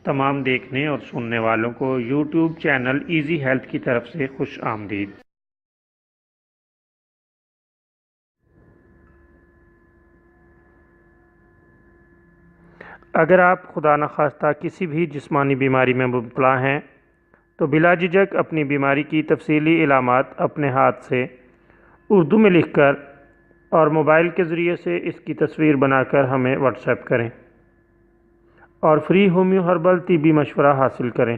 تمام دیکھنے اور سننے والوں کو یوٹیوب چینل ایزی ہیلتھ کی طرف سے خوش آمدید۔ اگر آپ خدا نخواستہ کسی بھی جسمانی بیماری میں مبتلا ہیں تو بلا جھجک اپنی بیماری کی تفصیلی علامات اپنے ہاتھ سے اردو میں لکھ کر اور موبائل کے ذریعے سے اس کی تصویر بنا کر ہمیں واٹس ایپ کریں اور فری ہومیو ہربل طبی مشورہ حاصل کریں۔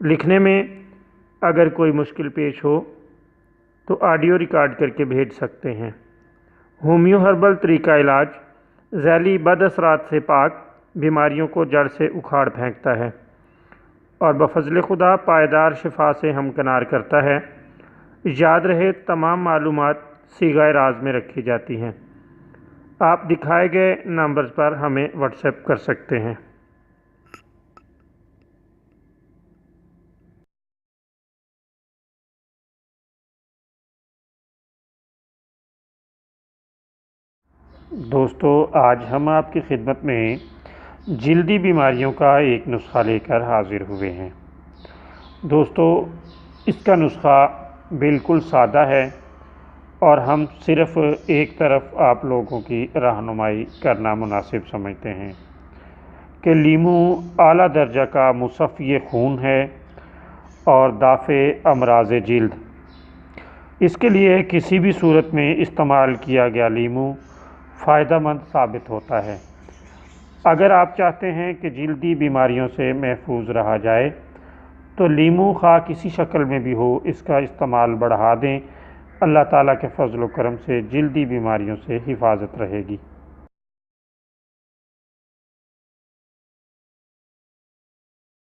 لکھنے میں اگر کوئی مشکل پیش ہو تو آڈیو ریکارڈ کر کے بھیج سکتے ہیں۔ ہومیو ہربل طریقہ علاج ذیلی بد اثرات سے پاک، بیماریوں کو جڑ سے اکھاڑ پھینکتا ہے اور بفضل خدا پائیدار شفا سے ہمکنار کرتا ہے۔ یاد رہے تمام معلومات صیغہ راز میں رکھی جاتی ہیں۔ آپ دکھائے گئے نمبرز پر ہمیں واٹس ایپ کر سکتے ہیں۔ دوستو، آج ہم آپ کی خدمت میں جلدی بیماریوں کا ایک نسخہ لے کر حاضر ہوئے ہیں۔ دوستو، اس کا نسخہ بالکل سادہ ہے اور ہم صرف ایک طرف آپ لوگوں کی رہنمائی کرنا مناسب سمجھتے ہیں کہ لیمو اعلیٰ درجہ کا مصفی خون ہے اور دافع امراض جلد۔ اس کے لیے کسی بھی صورت میں استعمال کیا گیا لیمو فائدہ مند ثابت ہوتا ہے۔ اگر آپ چاہتے ہیں کہ جلدی بیماریوں سے محفوظ رہا جائے تو لیمو خواہ کسی شکل میں بھی ہو اس کا استعمال بڑھا دیں۔ اللہ تعالیٰ کے فضل و کرم سے جلدی بیماریوں سے حفاظت رہے گی۔